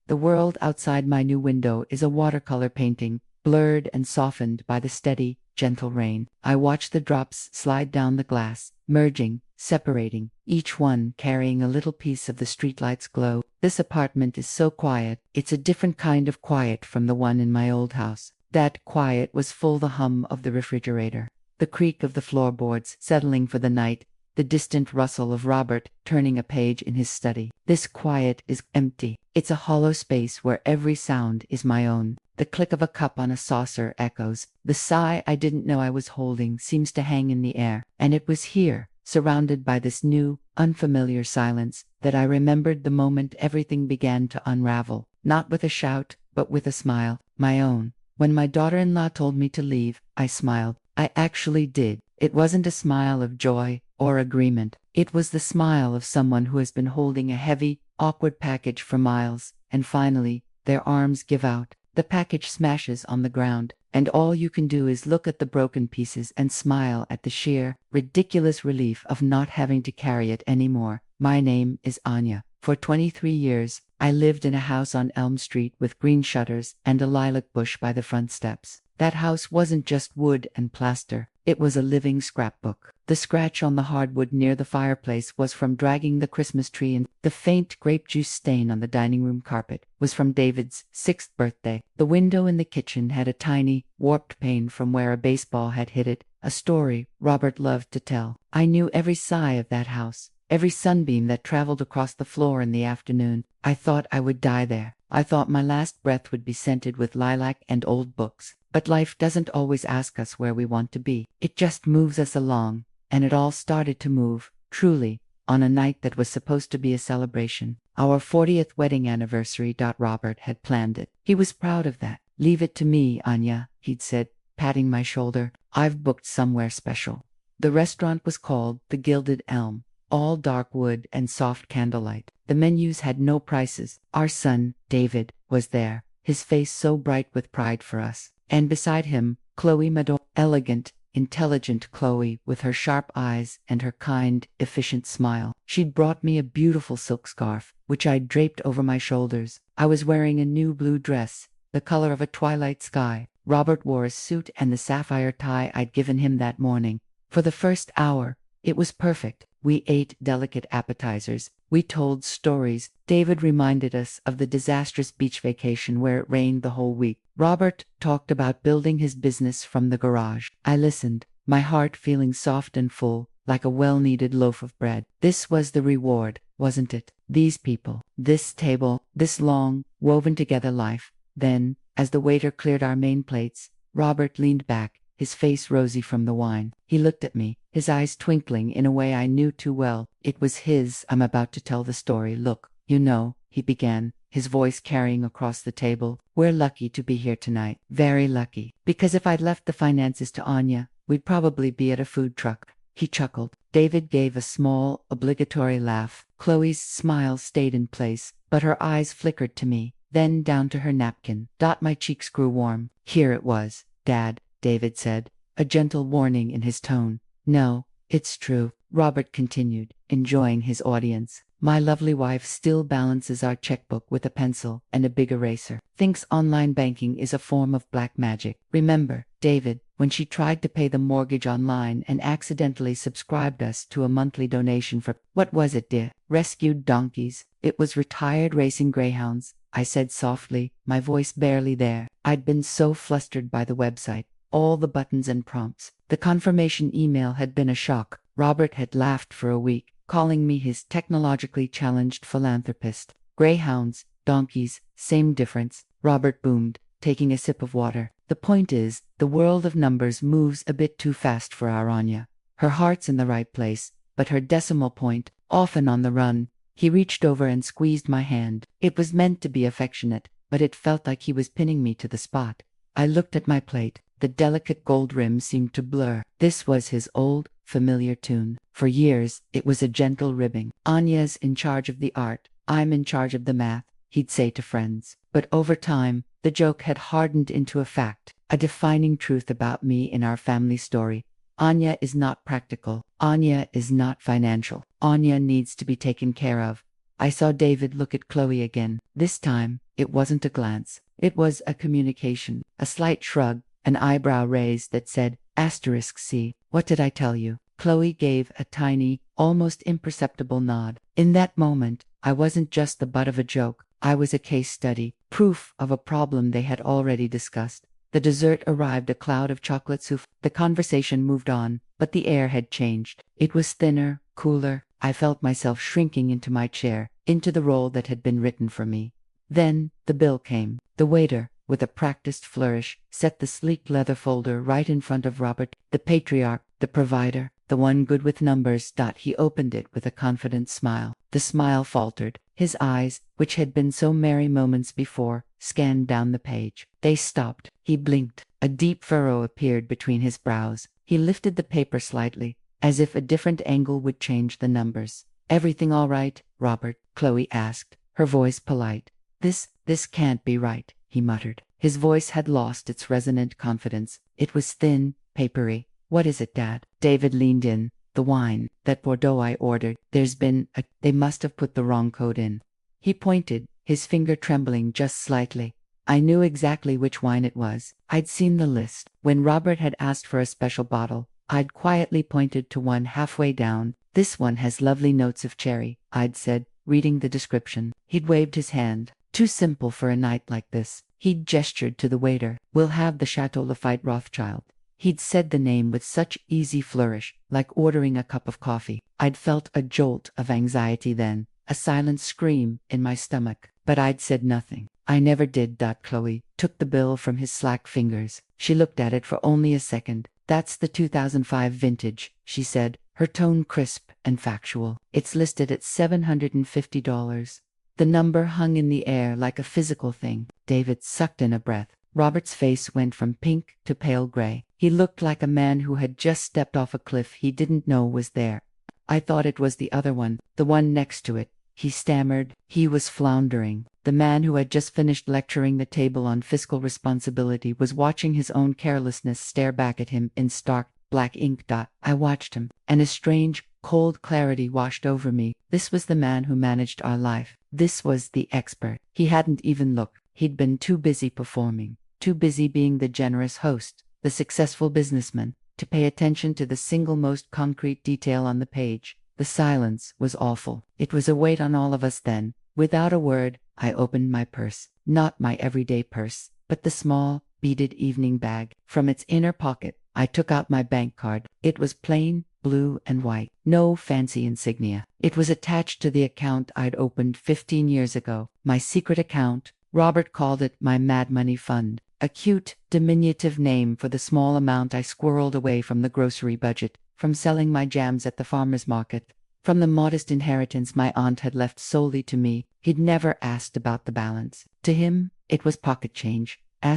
The world outside my new window is a watercolor painting, blurred and softened by the steady, gentle rain. I watch the drops slide down the glass, merging, separating, each one carrying a little piece of the streetlight's glow. This apartment is so quiet. It's a different kind of quiet from the one in my old house. That quiet was full the hum of the refrigerator, the creak of the floorboards settling for the night, the distant rustle of Robert turning a page in his study. This quiet is empty. It's a hollow space where every sound is my own. The click of a cup on a saucer echoes. The sigh I didn't know I was holding seems to hang in the air. And it was here, surrounded by this new, unfamiliar silence, that I remembered the moment everything began to unravel. Not with a shout, but with a smile, my own. When my daughter-in-law told me to leave, I smiled. I actually did. It wasn't a smile of joy or agreement. It was the smile of someone who has been holding a heavy, awkward package for miles, and finally, their arms give out. The package smashes on the ground, and all you can do is look at the broken pieces and smile at the sheer, ridiculous relief of not having to carry it anymore. My name is Anya. For 23 years, I lived in a house on Elm Street with green shutters and a lilac bush by the front steps. That house wasn't just wood and plaster. It was a living scrapbook. The scratch on the hardwood near the fireplace was from dragging the Christmas tree, and the faint grape juice stain on the dining room carpet was from David's 6th birthday. The window in the kitchen had a tiny, warped pane from where a baseball had hit it, a story Robert loved to tell. I knew every sigh of that house, every sunbeam that traveled across the floor in the afternoon. I thought I would die there. I thought my last breath would be scented with lilac and old books. But life doesn't always ask us where we want to be. It just moves us along, and it all started to move, truly, on a night that was supposed to be a celebration. Our 40th wedding anniversary. Robert had planned it. He was proud of that. "Leave it to me, Anya," he'd said, patting my shoulder. "I've booked somewhere special." The restaurant was called The Gilded Elm. All dark wood and soft candlelight. The menus had no prices. Our son, David, was there, his face so bright with pride for us. And beside him, Chloe Mador, elegant, intelligent Chloe, with her sharp eyes and her kind, efficient smile. She'd brought me a beautiful silk scarf, which I'd draped over my shoulders. I was wearing a new blue dress, the color of a twilight sky. Robert wore a suit and the sapphire tie I'd given him that morning. For the first hour, it was perfect. We ate delicate appetizers. We told stories. David reminded us of the disastrous beach vacation where it rained the whole week. Robert talked about building his business from the garage. I listened, my heart feeling soft and full, like a well-needed loaf of bread. This was the reward, wasn't it? These people, this table, this long, woven-together life. Then, as the waiter cleared our main plates, Robert leaned back, his face rosy from the wine. He looked at me, his eyes twinkling in a way I knew too well. It was his. "I'm about to tell the story. Look, you know," he began, his voice carrying across the table. "We're lucky to be here tonight. Very lucky. Because if I'd left the finances to Anya, we'd probably be at a food truck." He chuckled. David gave a small, obligatory laugh. Chloe's smile stayed in place, but her eyes flickered to me, then down to her napkin. My cheeks grew warm. "Here it was, Dad," David said, a gentle warning in his tone. "No, it's true," Robert continued, enjoying his audience. "My lovely wife still balances our checkbook with a pencil and a big eraser. Thinks online banking is a form of black magic. Remember, David, when she tried to pay the mortgage online and accidentally subscribed us to a monthly donation for, what was it, dear? Rescued donkeys. It was retired racing greyhounds," I said softly, my voice barely there. I'd been so flustered by the website. All the buttons and prompts. The confirmation email had been a shock. Robert had laughed for a week, calling me his technologically challenged philanthropist. "Greyhounds, donkeys, same difference," Robert boomed, taking a sip of water. "The point is, the world of numbers moves a bit too fast for our Anya. Her heart's in the right place, but her decimal point, often on the run." He reached over and squeezed my hand. It was meant to be affectionate, but it felt like he was pinning me to the spot. I looked at my plate. The delicate gold rim seemed to blur. This was his old, familiar tune. For years, it was a gentle ribbing. "Anya's in charge of the art. I'm in charge of the math," he'd say to friends. But over time, the joke had hardened into a fact, a defining truth about me in our family story. Anya is not practical. Anya is not financial. Anya needs to be taken care of. I saw David look at Chloe again. This time, It wasn't a glance. It was a communication, a slight shrug, an eyebrow raised that said, *C. What did I tell you? Chloe gave a tiny, almost imperceptible nod. In that moment, I wasn't just the butt of a joke. I was a case study, proof of a problem they had already discussed. The dessert arrived, a cloud of chocolate souffle. The conversation moved on, but the air had changed. It was thinner, cooler. I felt myself shrinking into my chair, into the role that had been written for me. Then, the bill came. The waiter, with a practiced flourish, set the sleek leather folder right in front of Robert, the patriarch, the provider, the one good with numbers. He opened it with a confident smile. The smile faltered. His eyes, which had been so merry moments before, scanned down the page. They stopped. He blinked. A deep furrow appeared between his brows. He lifted the paper slightly, as if a different angle would change the numbers. Everything all right, Robert? Chloe asked, her voice polite. This can't be right, he muttered. His voice had lost its resonant confidence. It was thin, papery. What is it, Dad? David leaned in. The wine, that Bordeaux I ordered. They must have put the wrong code in. He pointed, his finger trembling just slightly. I knew exactly which wine it was. I'd seen the list. When Robert had asked for a special bottle, I'd quietly pointed to one halfway down. This one has lovely notes of cherry, I'd said, reading the description. He'd waved his hand. Too simple for a night like this. He'd gestured to the waiter. We'll have the Chateau Lafite Rothschild. He'd said the name with such easy flourish, like ordering a cup of coffee. I'd felt a jolt of anxiety then, a silent scream in my stomach, but I'd said nothing. I never did. Chloe took the bill from his slack fingers. She looked at it for only a second. That's the 2005 vintage, she said, her tone crisp and factual. It's listed at $750. The number hung in the air like a physical thing. David sucked in a breath. Robert's face went from pink to pale gray. He looked like a man who had just stepped off a cliff he didn't know was there. I thought it was the other one, the one next to it, he stammered. He was floundering. The man who had just finished lecturing the table on fiscal responsibility was watching his own carelessness stare back at him in stark, black ink. I watched him, and a strange, cold clarity washed over me. This was the man who managed our life. This was the expert. He hadn't even looked. He'd been too busy performing, too busy being the generous host, the successful businessman, to pay attention to the single most concrete detail on the page. The silence was awful. It was a weight on all of us then. Without a word, I opened my purse. Not my everyday purse, but the small, beaded evening bag. From its inner pocket, I took out my bank card. It was plain, blue and white. No fancy insignia. It was attached to the account I'd opened 15 years ago. My secret account. Robert called it my Mad Money Fund. A cute, diminutive name for the small amount I squirreled away from the grocery budget, from selling my jams at the farmer's market, from the modest inheritance my aunt had left solely to me. He'd never asked about the balance. To him, it was pocket change. I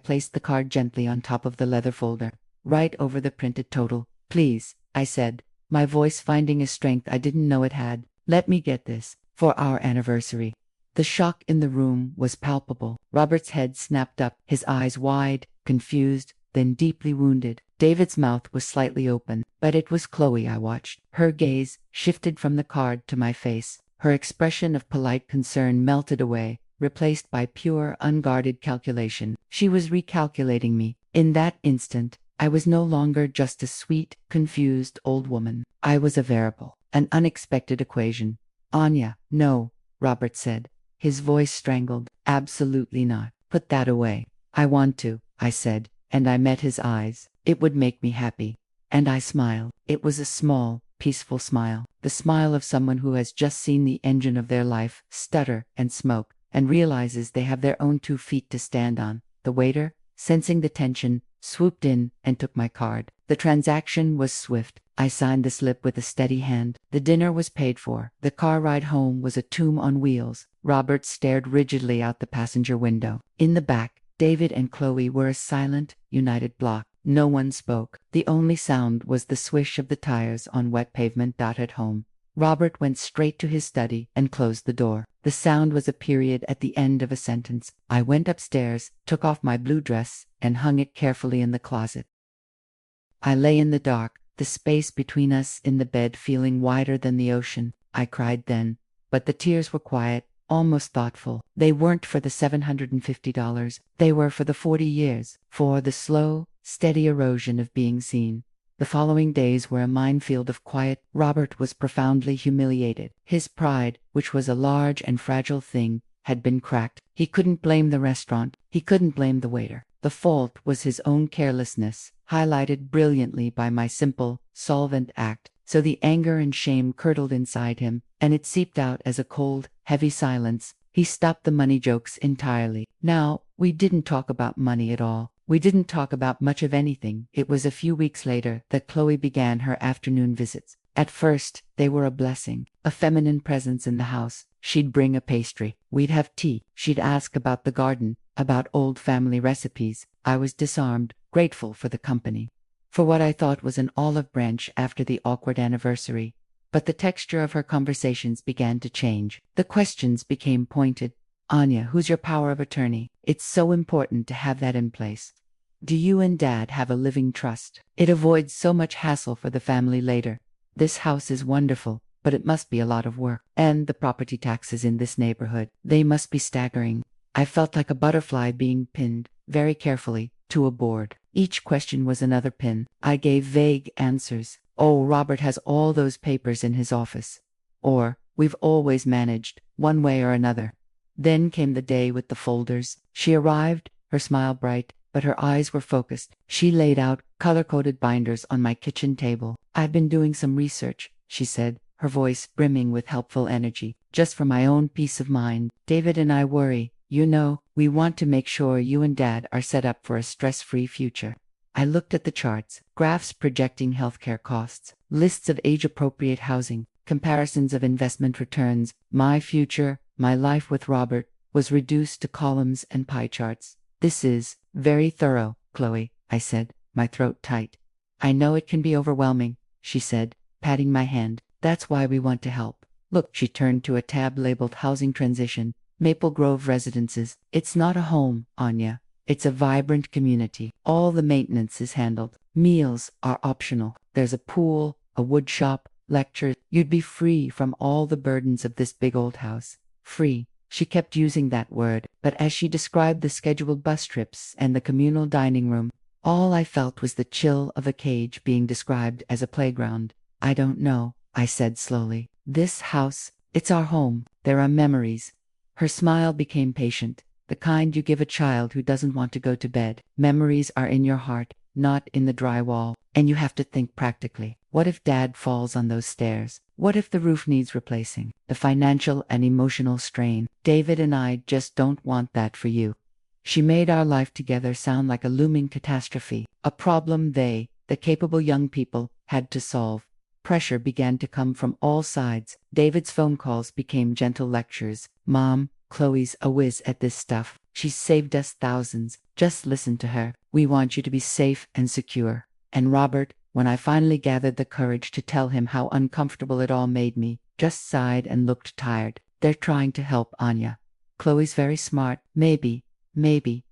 placed the card gently on top of the leather folder, right over the printed total. Please, I said, my voice finding a strength I didn't know it had. Let me get this, for our anniversary. The shock in the room was palpable. Robert's head snapped up, his eyes wide, confused, then deeply wounded. David's mouth was slightly open, but it was Chloe I watched. Her gaze shifted from the card to my face. Her expression of polite concern melted away, replaced by pure, unguarded calculation. She was recalculating me. In that instant, I was no longer just a sweet, confused old woman. I was a variable, an unexpected equation. Anya, no, Robert said. His voice strangled. Absolutely not. Put that away. I want to, I said, and I met his eyes. It would make me happy. And I smiled. It was a small, peaceful smile. The smile of someone who has just seen the engine of their life stutter and smoke, and realizes they have their own 2 feet to stand on. The waiter, sensing the tension, swooped in and took my card. The transaction was swift. I signed the slip with a steady hand. The dinner was paid for. The car ride home was a tomb on wheels. Robert stared rigidly out the passenger window. In the back, David and Chloe were a silent, united block. No one spoke. The only sound was the swish of the tires on wet pavement. At home, Robert went straight to his study and closed the door. The sound was a period at the end of a sentence. I went upstairs, took off my blue dress, and hung it carefully in the closet. I lay in the dark, the space between us in the bed feeling wider than the ocean. I cried then, but the tears were quiet, almost thoughtful. They weren't for the $750, they were for the 40 years, for the slow, steady erosion of being seen. The following days were a minefield of quiet. Robert was profoundly humiliated. His pride, which was a large and fragile thing, had been cracked. He couldn't blame the restaurant. He couldn't blame the waiter. The fault was his own carelessness, highlighted brilliantly by my simple, solvent act. So the anger and shame curdled inside him, and it seeped out as a cold, heavy silence. He stopped the money jokes entirely. Now, we didn't talk about money at all. We didn't talk about much of anything. It was a few weeks later that Chloe began her afternoon visits. At first, they were a blessing, a feminine presence in the house. She'd bring a pastry. We'd have tea. She'd ask about the garden, about old family recipes. I was disarmed, grateful for the company, for what I thought was an olive branch after the awkward anniversary. But the texture of her conversations began to change. The questions became pointed. Anya, who's your power of attorney? It's so important to have that in place. Do you and Dad have a living trust? It avoids so much hassle for the family later. This house is wonderful, but it must be a lot of work. And the property taxes in this neighborhood, they must be staggering. I felt like a butterfly being pinned, very carefully, to a board. Each question was another pin. I gave vague answers. Oh, Robert has all those papers in his office. Or, we've always managed, one way or another. Then came the day with the folders. She arrived, her smile bright, but her eyes were focused. She laid out color-coded binders on my kitchen table. I've been doing some research, she said, her voice brimming with helpful energy, just for my own peace of mind. David and I worry. You know, we want to make sure you and Dad are set up for a stress-free future. I looked at the charts, graphs projecting healthcare costs, lists of age-appropriate housing, comparisons of investment returns. My future, my life with Robert, was reduced to columns and pie charts. This is very thorough, Chloe, I said, my throat tight. I know it can be overwhelming, she said, patting my hand. That's why we want to help. Look, she turned to a tab labeled Housing Transition, Maple Grove Residences. It's not a home, Anya. It's a vibrant community. All the maintenance is handled. Meals are optional. There's a pool, a wood shop, lectures. You'd be free from all the burdens of this big old house. Free. She kept using that word, but as she described the scheduled bus trips and the communal dining room, all I felt was the chill of a cage being described as a playground. I don't know, I said slowly. This house, it's our home. There are memories. Her smile became patient, the kind you give a child who doesn't want to go to bed. Memories are in your heart, not in the drywall. And you have to think practically. What if Dad falls on those stairs? What if the roof needs replacing? The financial and emotional strain. David and I just don't want that for you. She made our life together sound like a looming catastrophe, a problem they, the capable young people, had to solve. Pressure began to come from all sides. David's phone calls became gentle lectures. Mom, Chloe's a whiz at this stuff. She's saved us thousands. Just listen to her. We want you to be safe and secure. And Robert, when I finally gathered the courage to tell him how uncomfortable it all made me, just sighed and looked tired. They're trying to help, Anya. Chloe's very smart. Maybe,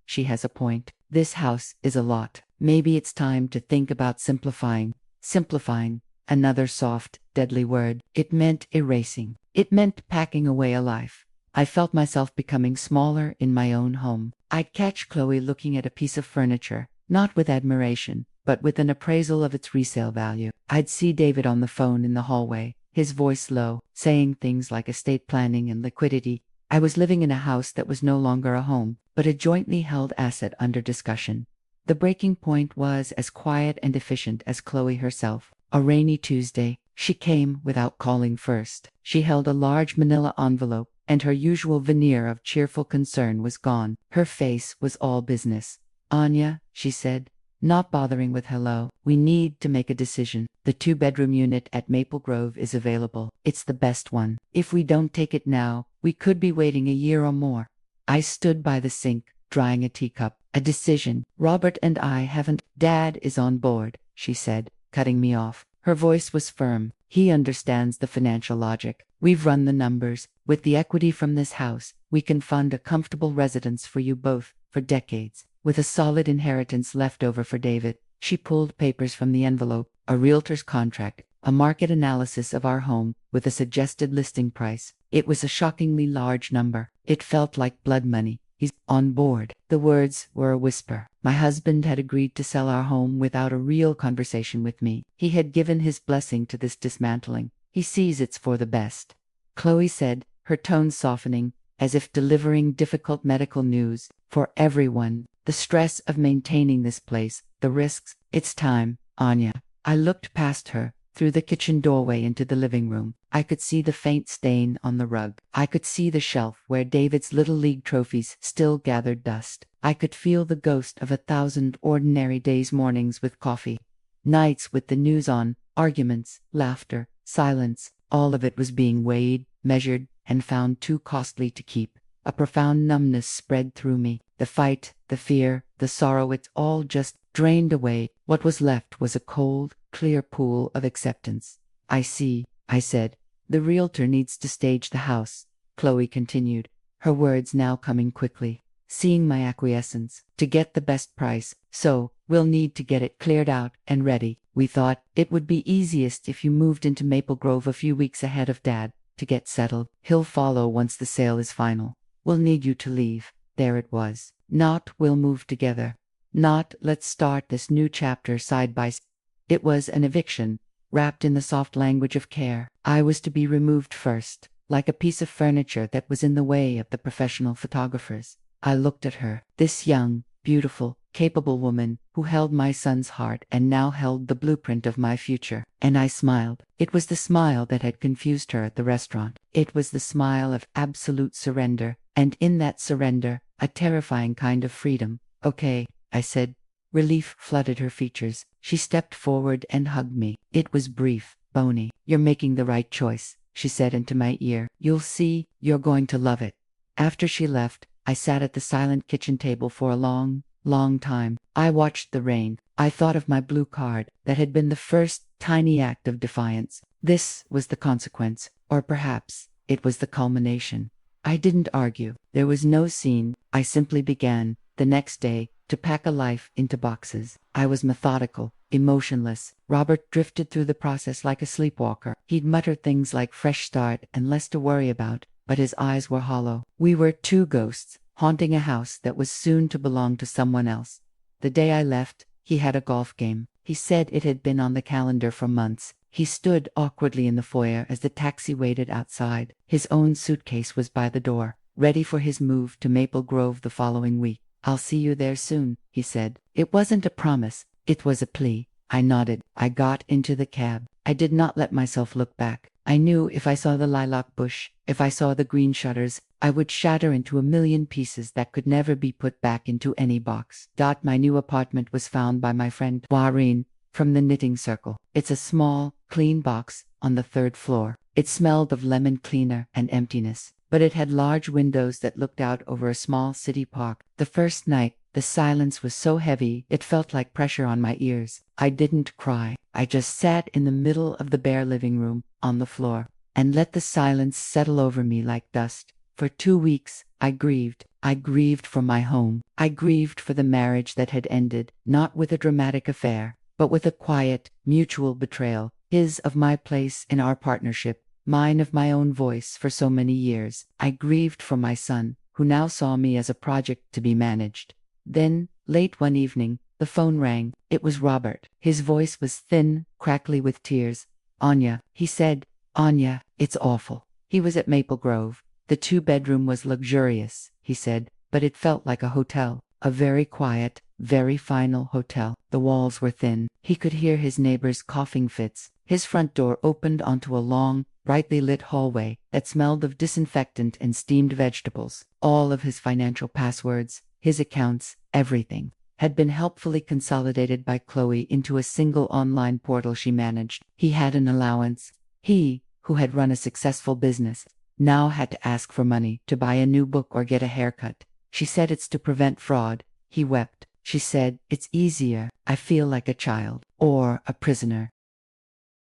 she has a point. This house is a lot. Maybe it's time to think about simplifying. Simplifying. Another soft, deadly word. It meant erasing. It meant packing away a life. I felt myself becoming smaller in my own home. I'd catch Chloe looking at a piece of furniture, not with admiration, but with an appraisal of its resale value. I'd see David on the phone in the hallway, his voice low, saying things like estate planning and liquidity. I was living in a house that was no longer a home, but a jointly held asset under discussion. The breaking point was as quiet and efficient as Chloe herself. A rainy Tuesday, she came without calling first. She held a large manila envelope, and her usual veneer of cheerful concern was gone. Her face was all business. Anya, she said, not bothering with hello, we need to make a decision. The 2-bedroom unit at Maple Grove is available. It's the best one. If we don't take it now, we could be waiting a year or more. I stood by the sink, drying a teacup. A decision. Robert and I haven't. Dad is on board, she said, cutting me off. Her voice was firm. He understands the financial logic. We've run the numbers. With the equity from this house, we can fund a comfortable residence for you both, for decades. With a solid inheritance left over for David. She pulled papers from the envelope, a realtor's contract, a market analysis of our home, with a suggested listing price. It was a shockingly large number. It felt like blood money. He's on board. The words were a whisper. My husband had agreed to sell our home without a real conversation with me. He had given his blessing to this dismantling. He sees it's for the best. Chloe said, her tone softening, as if delivering difficult medical news. For everyone, the stress of maintaining this place, the risks. It's time, Anya. I looked past her, through the kitchen doorway into the living room. I could see the faint stain on the rug. I could see the shelf where David's Little League trophies still gathered dust. I could feel the ghost of 1,000 ordinary days, mornings with coffee, nights with the news on, arguments, laughter, silence. All of it was being weighed, measured, and found too costly to keep. A profound numbness spread through me. The fight, the fear, the sorrow, it all just drained away. What was left was a cold, clear pool of acceptance. I see, I said. The realtor needs to stage the house, Chloe continued, her words now coming quickly. Seeing my acquiescence, to get the best price, so we'll need to get it cleared out and ready. We thought it would be easiest if you moved into Maple Grove a few weeks ahead of Dad, to get settled. He'll follow once the sale is final. We'll need you to leave. There it was. Not we'll move together. Not let's start this new chapter side by side. It was an eviction, wrapped in the soft language of care. I was to be removed first, like a piece of furniture that was in the way of the professional photographers. I looked at her, this young, beautiful, capable woman who held my son's heart and now held the blueprint of my future, and I smiled. It was the smile that had confused her at the restaurant. It was the smile of absolute surrender, and in that surrender, a terrifying kind of freedom. Okay, I said. Relief flooded her features. She stepped forward and hugged me. It was brief, bony. You're making the right choice, she said into my ear. You'll see, you're going to love it. After she left, I sat at the silent kitchen table for a long, long time. I watched the rain. I thought of my blue card that had been the first tiny act of defiance. This was the consequence, or perhaps it was the culmination. I didn't argue. There was no scene. I simply began, the next day, to pack a life into boxes. I was methodical, emotionless. Robert drifted through the process like a sleepwalker. He'd mutter things like fresh start and less to worry about, but his eyes were hollow. We were two ghosts, haunting a house that was soon to belong to someone else. The day I left, he had a golf game. He said it had been on the calendar for months. He stood awkwardly in the foyer as the taxi waited outside. His own suitcase was by the door, ready for his move to Maple Grove the following week. I'll see you there soon, he said. It wasn't a promise, it was a plea. I nodded. I got into the cab. I did not let myself look back. I knew if I saw the lilac bush, if I saw the green shutters, I would shatter into a million pieces that could never be put back into any box. My new apartment was found by my friend Maureen from the knitting circle. It's a small, clean box on the 3rd floor. It smelled of lemon cleaner and emptiness, but it had large windows that looked out over a small city park. The first night, the silence was so heavy it felt like pressure on my ears. I didn't cry. I just sat in the middle of the bare living room, on the floor, and let the silence settle over me like dust. For 2 weeks, I grieved. I grieved for my home. I grieved for the marriage that had ended, not with a dramatic affair, but with a quiet, mutual betrayal. His of my place in our partnership, mine of my own voice for so many years. I grieved for my son, who now saw me as a project to be managed. Then, late one evening, the phone rang. It was Robert. His voice was thin, crackly with tears. Anya, he said. Anya, it's awful. He was at Maple Grove. The 2-bedroom was luxurious, he said, but it felt like a hotel. A very quiet, very final hotel. The walls were thin. He could hear his neighbors' coughing fits. His front door opened onto a long, brightly lit hallway that smelled of disinfectant and steamed vegetables. All of his financial passwords, his accounts, everything, had been helpfully consolidated by Chloe into a single online portal she managed. He had an allowance. He, who had run a successful business, now had to ask for money to buy a new book or get a haircut. She said it's to prevent fraud. He wept. She said, it's easier. I feel like a child, or a prisoner.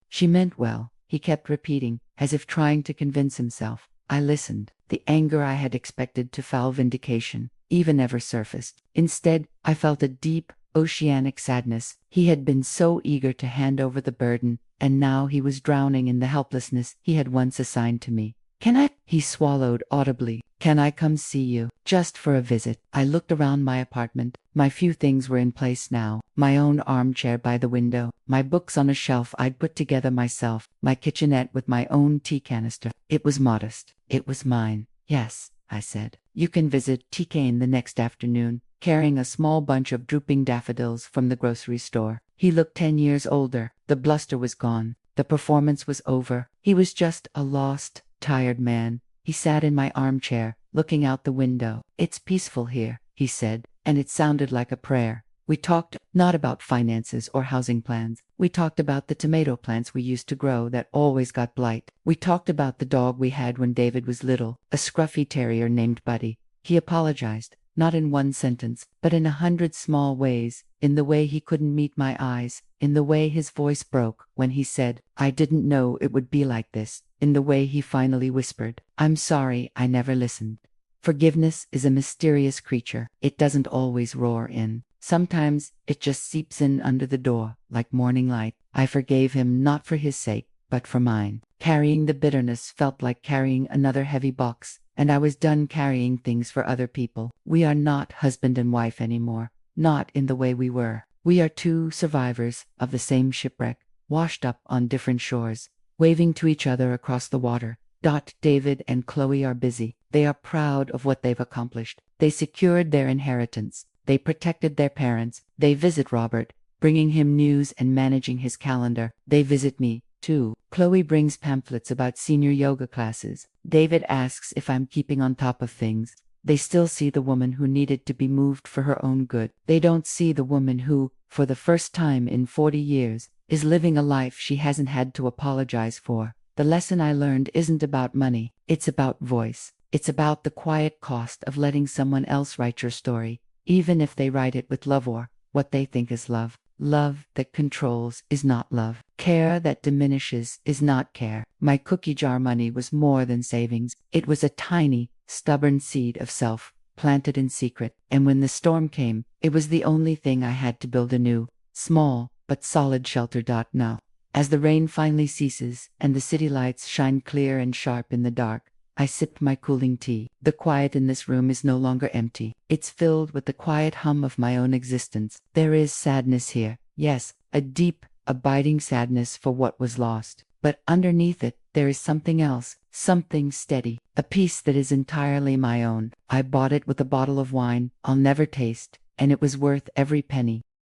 She meant well, he kept repeating, as if trying to convince himself. I listened. The anger I had expected to foul vindication even never surfaced. Instead, I felt a deep, oceanic sadness. He had been so eager to hand over the burden, and now he was drowning in the helplessness he had once assigned to me. Can I? He swallowed audibly. Can I come see you? Just for a visit. I looked around my apartment. My few things were in place now. My own armchair by the window, my books on a shelf I'd put together myself, my kitchenette with my own tea canister. It was modest. It was mine. Yes, I said. You can visit. He came the next afternoon, carrying a small bunch of drooping daffodils from the grocery store. He looked 10 years older. The bluster was gone. The performance was over. He was just a lost, tired man. He sat in my armchair, looking out the window. It's peaceful here, he said, and it sounded like a prayer. We talked not about finances or housing plans. We talked about the tomato plants we used to grow that always got blight. We talked about the dog we had when David was little, a scruffy terrier named Buddy. He apologized, not in one sentence, but in 100 small ways, in the way he couldn't meet my eyes, in the way his voice broke when he said, "I didn't know it would be like this," in the way he finally whispered, "I'm sorry I never listened." Forgiveness is a mysterious creature. It doesn't always roar in. Sometimes it just seeps in under the door, like morning light. I forgave him not for his sake, but for mine. Carrying the bitterness felt like carrying another heavy box, and I was done carrying things for other people. We are not husband and wife anymore, not in the way we were. We are two survivors of the same shipwreck, washed up on different shores, waving to each other across the water. David and Chloe are busy. They are proud of what they've accomplished. They secured their inheritance. They protected their parents. They visit Robert, bringing him news and managing his calendar. They visit me, too. Chloe brings pamphlets about senior yoga classes. David asks if I'm keeping on top of things. They still see the woman who needed to be moved for her own good. They don't see the woman who, for the first time in 40 years, is living a life she hasn't had to apologize for. The lesson I learned isn't about money. It's about voice. It's about the quiet cost of letting someone else write your story, even if they write it with love or what they think is love. Love that controls is not love. Care that diminishes is not care. My cookie jar money was more than savings. It was a tiny, stubborn seed of self, planted in secret. And when the storm came, it was the only thing I had to build a new, small, but solid shelter. Now, as the rain finally ceases and the city lights shine clear and sharp in the dark, I sipped my cooling tea. The quiet in this room is no longer empty. It's filled with the quiet hum of my own existence. There is sadness here. Yes, a deep, abiding sadness for what was lost. But underneath it, there is something else, something steady, a peace that is entirely my own. I bought it with a bottle of wine I'll never taste, and it was worth every penny.